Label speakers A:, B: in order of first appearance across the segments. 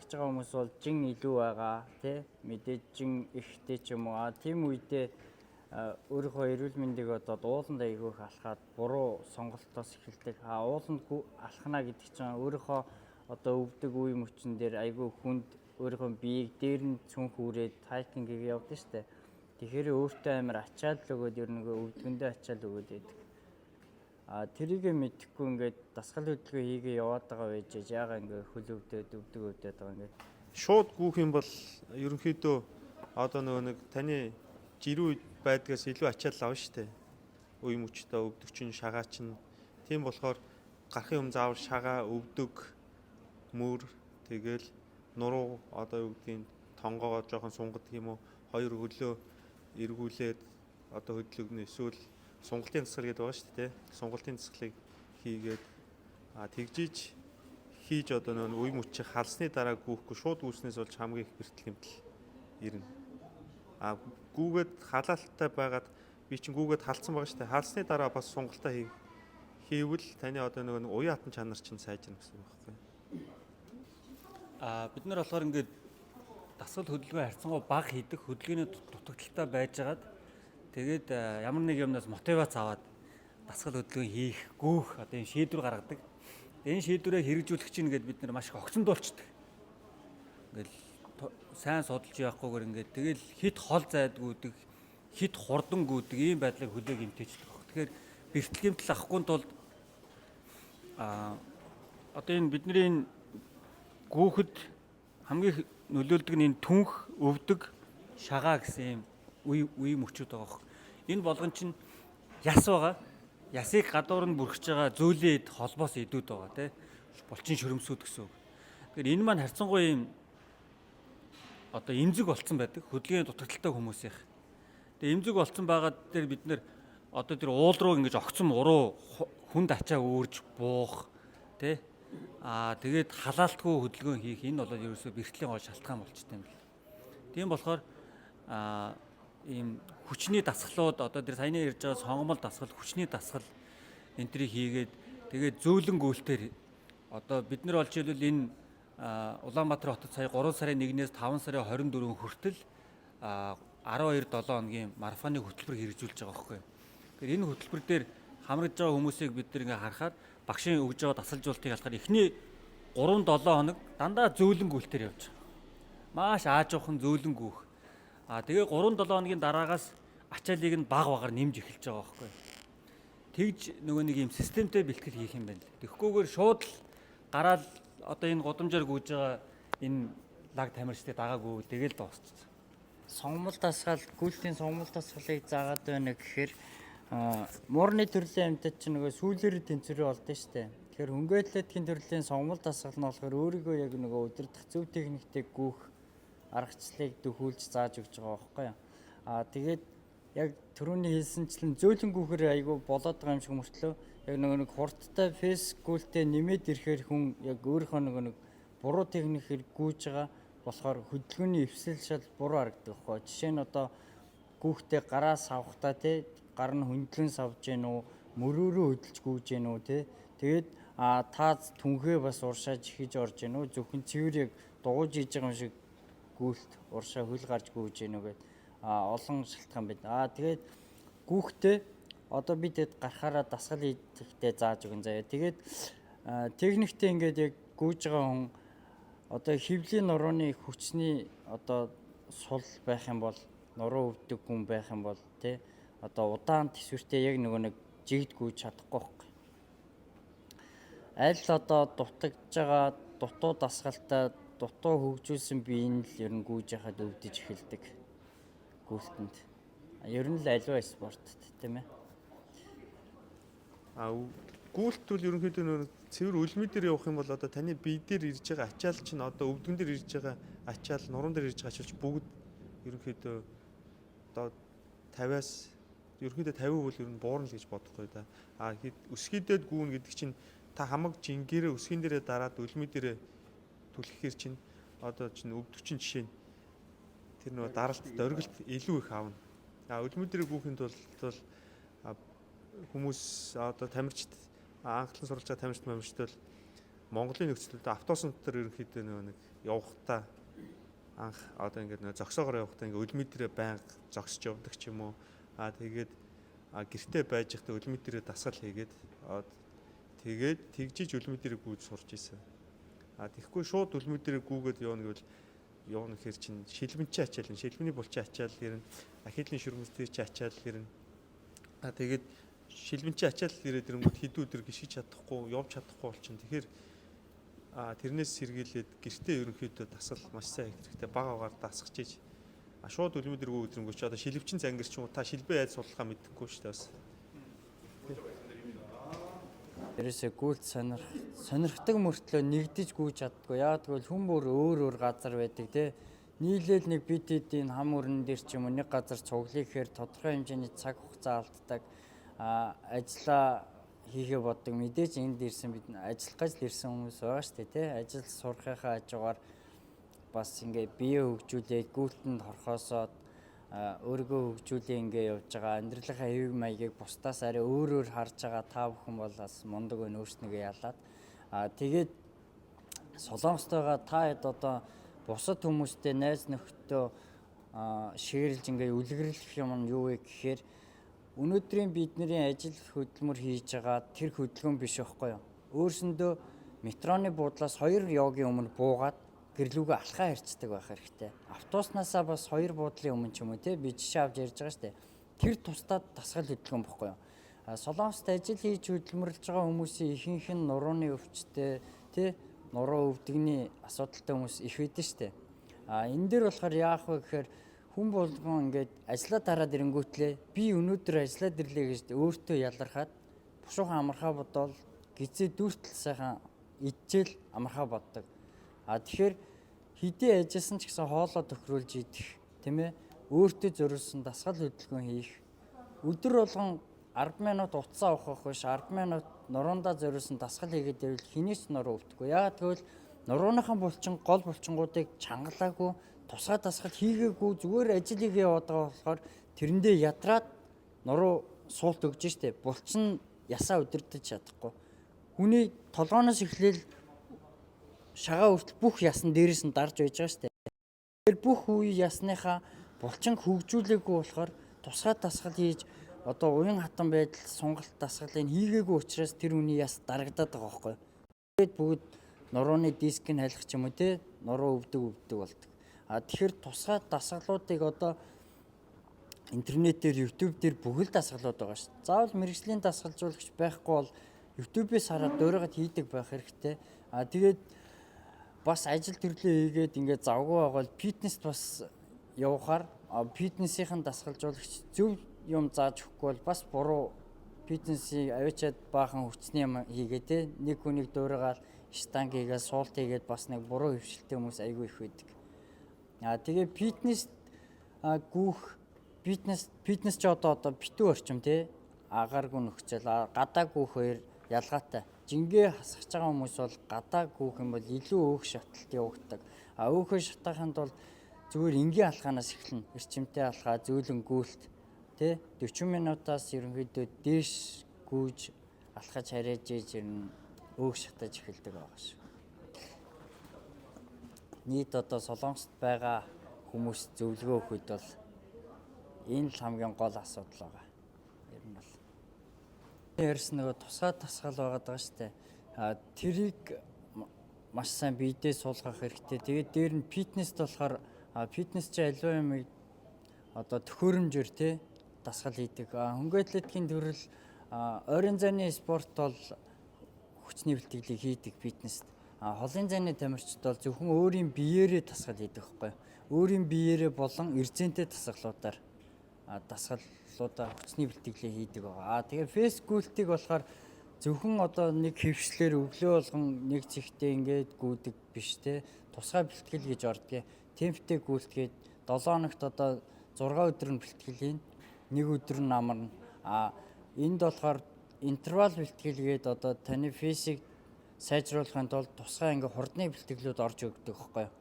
A: харж байгаа хүмүүс бол жин илүү байгаа тий мэдээж жин ихтэй ч юм уу тийм үедээ өөрийнхөө эрүүл мэндийг одоо ууланд айгүй их алхаад буруу сонголтоос эхэлдэг. Ууланд алхана гэдэг чинь өөрийнхөө одоо өвдөг үе мөчн дээр айгүй хүнд өөрийнхөө биеийг дээр нь цүнх үрээд хайкингийг явдаг штэ. Тэгэхээр өөртөө амар ачаал өгөөд ер нь өвдгөндөө ачаал өгөөд байдаг. Тэрийг мэдхгүй ингээд дасгал хөдөлгөөн хийгээ яваад байгаа байж яагаад ингээд хөл өвдөд өвдөг өвдөд байгаа ингээд
B: шууд гүүх юм бол ерөнхийдөө одоо нэг таны жирүү байдгаас илүү ачаал авна штэ. Үе мөчтөө өвдөг чинь шагаа чинь тийм болохоор гарахын өмнө заавал шагаа өвдөг мөр тэгэл нуруу одоо юу гэдгийг тонгоогоо жоохон сунгадаг юм уу хоёр хөлөө эргүүлээд одоо хөдөлгөнө эсвэл сунгалтын засал гэдэг байгаа шүү дээ. Сунгалтын засалыг хийгээд тэгжиж хийж одоо нөө үе мөчийг халсны дараа гүүхгүй шууд гүйснээс болж хамгийн их бэртэл хэмтэл ирнэ. Гүүгээд халаалттай байгаад би чинь гүүгээд халдсан байгаа шүү дээ. Халсны дараа бас сунгалтаа хийвэл таны одоо нөгөө уян хатан чанар чинь сайжирна гэсэн үг байхгүй.
C: Бид нар болохоор ингээд дасгал хөдөлгөөн харьцангуй бага хийдэг хөдөлгөөний дутагдaltaй байжгаад тэгээд ямар нэг юмнаас мотивац аваад дасгал хөдөлгөөн хийх, гүүх одоо энэ шийдвэр гаргадаг. Энэ шийдвэрээ хэрэгжүүлэх чинь ингээд бид нар маш их огцондуулцдаг. Ингээд сайн судалж явахгүйгээр ингээд тэгэл хит хол зайдгүйдэг, хит хурдангүйдэг ийм байдлыг хөлөөг имтээчдэг. Тэгэхээр бэртэл гэмтэл авахгүй тулд одоо энэ бидний гүүхэд хамгийн нөлөөлдөг нь энэ түнх, өвдөг, шагаа гэсэн ийм үе мөчүүд байгаа. Энэ болгон чинь яс байгаа. Ясыг гадуур нь бүрхэж байгаа зөөлөд холбоос идүүд байгаа тий. Булчин шөрөмсүүд гэсэн үг. Тэгэхээр энэ маань харьцангуй ийм одоо эмзэг болцсон байдаг. Хөдөлгөөний дутагдaltaй хүмүүсийнх. Тэгээ эмзэг болцсон байгаад дээр бид нэр одоо тэр уул руу ингэж огцом уруу хүнд ачаа өөрж буух тий. Тэгээд халаалтгүй хөдөлгөөн хийх энэ бол ерөөсөө бэрхтлийн гол шалтгаан болчтой юм байна. Тийм болохоор ийм хүчний дасгалууд одоо тэр саяны ярьж байгаа сонгомол дасгал, хүчний дасгал энтрийг хийгээд тэгээд зөөлөн гүйлтээр одоо бид нар олж хэлвэл энэ Улаанбаатар хотод сая 3 сарын 1-ээс 5 сарын 24 хүртэл 12-7 хоногийн марафоны хөтөлбөр хэрэгжүүлж байгаа байхгүй. Тэгэхээр энэ хөтөлбөр дээр хамрагдж байгаа хүмүүсийг бид нар ингээ харахад багшийн өгж байгаа дасгалжуулалтыг харахад эхний 3-7 хоног дандаа зөөлөн гүйлтээр явж байгаа. Маш аажуухан зөөлөн гүөх. Тэгээ 3-7 хоногийн дараагаас ачааллыг нь багаар нэмж эхэлж байгаа байхгүй. Тэгж нөгөө нэг юм системтэй бэлтгэл хийх юм байна. Тэгэхгүйгээр шууд л гараад одоо энэ гудамжаар гүйж байгаа энэ лаг тамирчдыг дагаагүй тэгэл дуусчихсан.
A: сонгомол дасгал, гүйлтийн сонгомол дасгалыг заагаад байна гэхээр муурны төрлийн амьтад чинь нөгөө сүүлээр тэнцвэрээ олдсон шүү дээ. Тэгэхээр хөнгө атлетикийн төрлийн сонгомол дасгал нь болохоор өөрийгөө яг нөгөө удирдах зөв техниктэй гүөх аргачлалыг дөхүүлж зааж өгч байгаа байхгүй юу. Тэгээд яг түрүүний хэлсэнчлэн зөөлөн гүүхээр айгүй болоод байгаа юм шиг мөртлөө яг нэг хурдтай фейс гүйлтэй нэмээд ирэхээр хүн яг өөрийнхөө нэг буруу техникээр гүйж байгаа болохоор хөдөлгөөний эвсэл шал буруу харагддаг байхгүй. Жишээ нь одоо гүүхтэй гараас авахтаа тий гар нь хөндлөн савж гэнэ үү, мөрөөрөө хөдөлж гүйж гэнэ үү тий. Тэгээд та түнхээ бас уршааж ихэж орж гэнэ үү, зөвхөн цэвэр яг дугуйж хийж байгаа юм шиг гүйлт уршаа хөл гарч гүйж гэнэ үү гэд олон шалтгаан байна. Тэгээд гүүхтэй одоо бид гарахаараа дасгал хийхдээ зааж өгөн заяа. Тэгээд техниктэй ингээд яг гүйж байгаа хүн одоо хөвлийн нурууны хүчний одоо сул байх юм бол нуруу өвдөг хүн байх юм бол тий одоо удаан төсвөртэй яг нөгөө нэг жигд гүйж чадахгүй байхгүй. Аль одоо дутагдж байгаа дутуу дасгалтай дутуу хөгжүүлсэн биеийн л ер нь гүйж яхад өвдөж эхэлдэг гүйлтэнд. Ер нь л аливаа спортт тийм ээ.
B: Гүйлтүүл ерөнхийдөө цэвэр үлмэн дээр явах юм бол одоо таны бие дээр ирж байгаа ачаал чинь одоо өвдгөн дээр ирж байгаа ачаал, нуруунд дээр ирж байгаа ачаал бүгд ерөнхийдөө одоо 50-аас ерөнхийдөө 50% бол ер нь буурна л гэж бодохгүй да. Өсгийдээд гүүн гэдэг чинь та хамаг жингээрээ өсгөн дээрээ дараад үлмэн дээрээ түлхэхээр чинь одоо чинь өвдөгчин жишээ нь тэр нөгөө даралт дөргөлт илүү их аавна. Үлмэн дээрээ гүүхийн тулд хүмүүс одоо тамирчид анхлан суралж байгаа тамирчид бол Монголын нөхцөлд автобусын дотор ерөнхийдөө нэг явахдаа анх одоо ингээд нэг зогсоогоор явахдаа ингээд өлмөдрөө байнга зогсож явдаг ч юм уу. Тэгээд гэртээ байж байхдаа өлмөдрөө дасгал хийгээд тэгээд тэгжиж өлмөдрөө гүйж сурч исэн. Тэгэхгүй шууд өлмөдрөө гүйгээд явна гэвэл явна гэхэр чинь шилмэнчээ ачаал, шилмэний булчин ачаал ирнэ. Ахидлын шүрмэстэй чи ачаал ирнэ. Тэгээд шилмэнчээ ачаал ирээд ирэнгүүт хэд өдөр гიშгэж чадахгүй, явж чадахгүй болчихно. Тэгэхээр тэрнээс сэргийлээд гэртээ ерөнхийдөө дасгал маш сайн хийх хэрэгтэй. Бага багаар дасгаж ийж шууд өлмөдрөө өдрөнгөө чи одоо шилвчин зангирч юм уу та шилбээ айд судлахаа мэдэхгүй шүү дээ бас.
A: Ерөөсөө гүйлт сонирхдаг мөртлөө нэгдэж гүйж чаддгүй. Яагаад гэвэл хүн бүр өөр газар байдаг те. Нийлээл нэг бид эдийн хам өрнөн дээр ч юм уу нэг газар цуглая гэхээр тодорхой хэмжээний цаг хугацаа алддаг. Ажлаа хийхээ боддог. Мэдээж энд ирсэн бид ажиллах гэж ирсэн хүмүүс байгаа шүү дээ те. Ажил сурахынхаа хажуугаар бас ингээ бие хөгжүүлээд гүйлтэнд хорхоосоод өөрийгөө хөгжүүлээ ингээ явж байгаа амьдралынхаа хэвэг маягийг бусдаас арай өөрөөр харж байгаа та бүхэн бол бас мундаг өн өөрснийгөө ялаад тэгээд Солонгост байгаа та хэд одоо бусад хүмүүстэй найз нөхдөд шеэрлж ингээ үлгэрлэх юм нь юу вэ гэхээр өнөөдрийн бидний ажил хөдөлмөр хийж байгаа тэр хөдөлгөөн биш байхгүй юу? Өөрсөндөө метроны буудлаас 2 ёогийн өмнө буугаад гэрлүүгээ алхаа харьцдаг байх хэрэгтэй. Автобуснасаа бас 2 буудлын өмнө ч юм уу те би жишээ авч ярьж байгаа шүү дээ. Тэр тусдаад дасгал хөдөлгөөн бохгүй юу? Солонгост ажил хийж хөдөлмөрлж байгаа хүмүүсийн ихэнх нь нурууны өвчтэй те нуруу өвдөгний асуудалтай хүмүүс их байдаг шүү дээ. Энэ дээр болохоор яах вэ гэхээр хүн болгон ингээд ажиллаа дараад ирэнгүүтлээ би өнөөдөр ажиллаад ирлээ гэж өөртөө ялархаад бушуухан амархаа бодвол гизээ дүүртэл сайхан идчихэл амархаа боддог. Тэгэхээр хэдий ажилласан ч гэсэн хоолоо тохируулж идэх тийм ээ өөртөө зориулсан дасгал хөдөлгөөн хийх өдөр болгон 10 минут утсаа ухах биш 10 минут нуруундаа зориулсан дасгал хийгээд байвал хинээч нуруу өвдөхгүй. Яагаад гэвэл нурууныхан булчин гол булчингуудыг чангалаагүй тусгай дасгал хийгээгүй зүгээр ажил хийгээ яваад байгаа болохоор тэрэндээ ядраад нуруу суулт өгж штэ булчин ясаа удирдах чадахгүй. Хүний толгооноос эхлээл шагаа хүртэл бүх ясан дээрээс нь дарж байж байгаа штэ. Тэгэхээр бүх үе ясныхаа булчин хөгжүүлээгүй болохоор тусгай дасгал хийж одоо уян хатан байдал сонголт дасгалыг хийгээгүй учраас тэр үний яс дарагдаад байгаа байхгүй. Тэгээд бүгд нурууны дискийг хайлах ч юм уу те нуруу өвдөг болдог. Тэгэхээр тусгай дасгалуудыг одоо интернетээр YouTube дээр бүхэл дасгалууд байгаа шүү. Заавал мэргэжлийн дасгалжуулагч байхгүй бол YouTube-ээс хараад өөрөөгөө хийдэг байх хэрэгтэй. Тэгээд бас ажил төрлөө хийгээд ингээд завгүй байгаад фитнест бас явахаар фитнесийн дасгалжуулагч зөв юм зааж өгөхгүй бол бас буруу фитнесийг авчиад баахан хүчний юм хийгээ те нэг хүнийг дуурайгаад штанг хийгээд суулт хийгээд бас нэг буруу хөвшилтэй хүмүүс айгүй их байдаг. Тэгээ фитнес гүүх фитнес ч одоо битүү орчим те агааргүй нөхцөл гадаа гүүх хоёр ялгаатай. Жингээ хасгаж байгаа хүмүүс бол гадаа гүүх юм бол илүү өөх шаталт явагддаг. Өөхөө шатаханд бол зүгээр энгийн алхаанаас эхэлнэ. Эрчимтэй алхаа, зөөлөн гүйлт тэ 40 минутаас ерөнхийдөө дээш гүйж алхаж харьяаж ирнэ өөх шатаж эхэлдэг байгаа шүү. Нийт одоо Солонгост байгаа хүмүүс зөвлөгөө өгөхөд бол энэ л хамгийн гол асуудал байгаа. Ер нь бол ярьсан нөгөө тусгай дасгал байгаа шүү дээ. Тэрийг маш сайн биедээ суулгах хэрэгтэй. Тэгээд дээр нь фитнест болохоор фитнес чи аливаа юмыг одоо төхөөрөмжөөр те дасгал хийдэг. Хөнгө атлетикийн төрөл ойрын зайны спорт бол хүчний бэлтгэлийг хийдэг фитнест. Холын зайны тамирчид бол зөвхөн өөрийн биеэрээ дасгал хийдэг байхгүй. Өөрийн биеэрээ болон эрзэнтэй дасгалуудаар дасгалуудаа хүчний бэлтгэлийг хийдэг байгаа. Тэгээ фейсгүүлтийг болохоор зөвхөн одоо нэг хөвшлэр өглөө болгон нэг цэгтээ ингээд гүйдэг биш те. Тусгай бэлтгэл гэж ордгийг. Темптэй гүйлтгээд 7 хоногт одоо 6 өдөр нь бэлтгэлийн нэг өдөр нь амарна. Энд болохоор интервал бэлтгэлгээд одоо таны физик сайжруулахын тулд тусгай ингээ хурдны бэлтгэлүүд орж өгдөг байхгүй юу?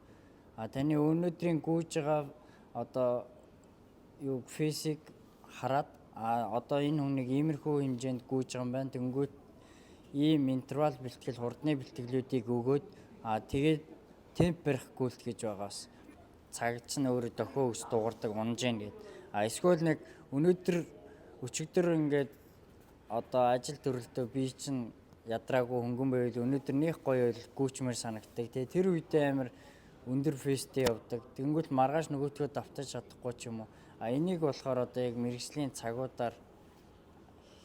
A: Таны өнөөдрийн гүйж байгаа одоо юу физик хараад одоо энэ хүнийг иймэрхүү хэмжээнд гүйж байгаа юм байна. Тэнгүүт ийм интервал бэлтгэл, хурдны бэлтгэлүүдийг өгөөд тэгээд темп барих гүйлт гэж байгаас цаг чинь өөрөө дохио өгч дуурдаг унж гин гэд. Эсвэл нэг өнөөдөр өчигдөр ингээд одоо ажил төрөлтөө би чинь ядраагүй хөнгөн байвал өнөөдөр нэх гоё байл гүйчмэр санагддаг. Тэгээ тэр үедээ амар өндөр фесттэй явдаг. Тэнгүүт маргааш нөгөөдгөө давтаж чадахгүй ч юм уу. Энийг болохоор одоо яг мэргэжлийн цагуудаар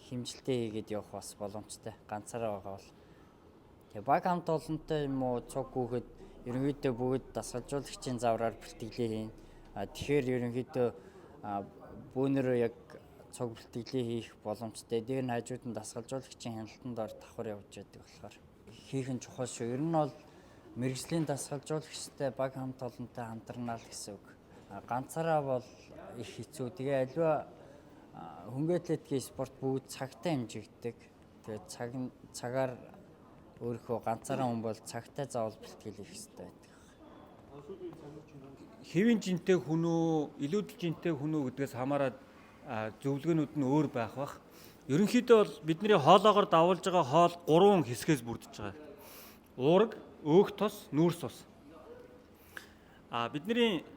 A: хэмжилтээ хийгээд явах бас боломжтой. Ганцаараа байгаа бол. Тэгээ баг хамт олонтой юм уу цуг гүхэд ерөнхийдөө бүгд дасгалжуулагчийн завраар бэлтгэлээ хийн. Тэгэхээр ерөнхийдөө бүүнөрөө яг цуг бэлтгэлээ хийх боломжтой. Дээр нь хажууд нь дасгалжуулагчийн хяналтанд ор давхар явж байдаг болохоор хийх нь чухал шүү. Ер нь бол мэргэжлийн дасгалжуулагчтай баг хамт олонтой хамтарнаа л гэсэн үг. Ганцаараа бол их хэцүү. Тэгээ аливаа хөнгөлөлтгийн спорт бүгд цагтаа хэмжигддэг. Тэгээ цагаар өөрийнхөө ганцаараа хүн бол цагтаа заавал бэлтгэл хийх хэрэгтэй байдаг.
C: Хэвийн жинтэй хүн үү, илүүдэл жинтэй хүн үү гэдгээс хамаарат зөвлөгөөнүүд нь өөр байх бах. Ерөнхийдөө бол бидний хоолоогоор давуулж байгаа хоол 3 хэсгээс бүрдэж байгаа. Уураг, өөх тос, нүүрс ус. Бидний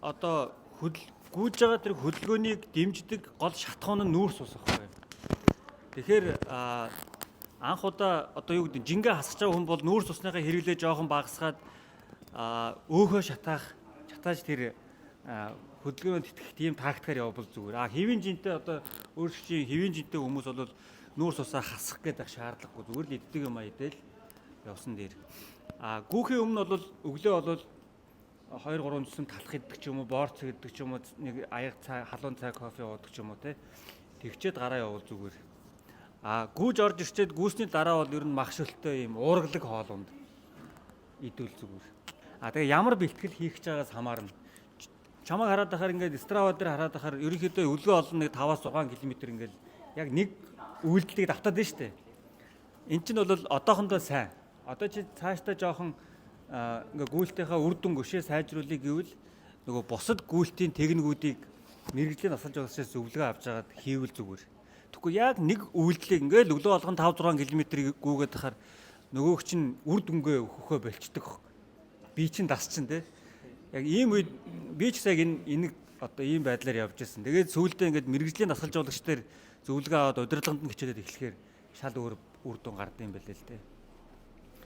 C: одоо гүйж байгаа тэр хөдөлгөөнийг дэмждэг гол шатхуун нь нүүрс ус байхгүй. Тэгэхээр анх удаа одоо юу гэдэг жингээ хасгаж байгаа хүн бол нүүрс усныхаа хэрэглээ жоохон багасгаад өөхөө шатааж тэр хөдөлгөөнд итгэх тийм тактикаар явбал зүгээр. Хэвийн жинтэй одоо өөрсдийн хэвийн жинтэй хүмүүс бол нүүрс усаа хасах гэдэг шаардлагагүй. Зүгээр л иддэг юм идэл явсан дээр. Гүүхийн өмнө бол өглөө бол 2-3 жисэн талах иддэг ч юм уу, борц иддэг ч юм уу, нэг аяг цай, халуун цай, кофе уудаг ч юм уу те. Тэгчээд гараа явуул зүгээр. Гүүж орж ирчээд гүйсний дараа бол ер нь махшилттой юм уургалаг хоолунд идвэл зүгээр. Тэгээ ямар бэлтгэл хийх гэж байгаас хамаарна. Чамайг хараад байхаар ингээд Strava дээр хараад байхаар ерөнхийдөө өлгөө олон нэг 5-6 км ингээд яг нэг үйлдэлийг давтаад байна шүү дээ. Эн чинь бол одоохондоо сайн. Одоо чи цаашдаа жоохон ингээ гүйлтийнхаа үр дүн гүшээ сайжруулах гэвэл нөгөө бусад гүйлтийн техникүүдийг мэрэгжлийн асалж байгаагаас зөвлөгөө авч жагаад хийвэл зүгээр. Тэгэхгүй яг нэг үйлдэлийг ингээл өглөө болгон 5-6 км гүйгээд тахаар нөгөөх чинь үр дүнгээ өгөхөө болчдөг. Би чинь дас чинь те. Яг ийм үед би ч яг энийг одоо ийм байдлаар явж ирсэн. Тэгээд сүүлдээ ингээд мэрэгжлийн асалж байгаагч дээр зөвлөгөө аваад удирдлаганд нь хичээлээд эхлэхээр шал өөр үр дүн гардаг юм байна л те.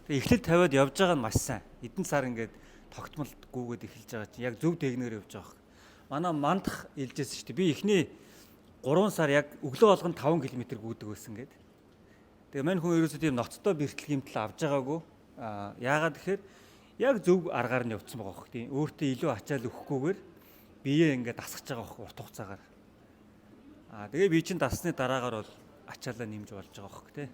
C: Тэгээ эхлэл тавиад явж байгаа нь маш сайн. Эдэн сар ингээд тогтмол гүгээд эхэлж байгаа чинь яг зөв техникээр явж байгаа. Манай мандах илжсэн шүү дээ. Би эхний 3 сар яг өглөө болгон 5 км гүйдэг байсан гээд. Тэгээ мань хүн ерөөсөө тийм ноцтой бэртэл гэмтэл авж байгаагүй. Яагаад тэгэхээр яг зөв аргаар нь явцсан байгаа хөх тийм. Өөртөө илүү ачаал өгөхгүйгээр биеэ ингээд дасгаж байгаа хөх урт хугацаагаар. Тэгээ би чинь дасны дараагаар бол ачаалаа нэмж болж байгаа хөх тийм.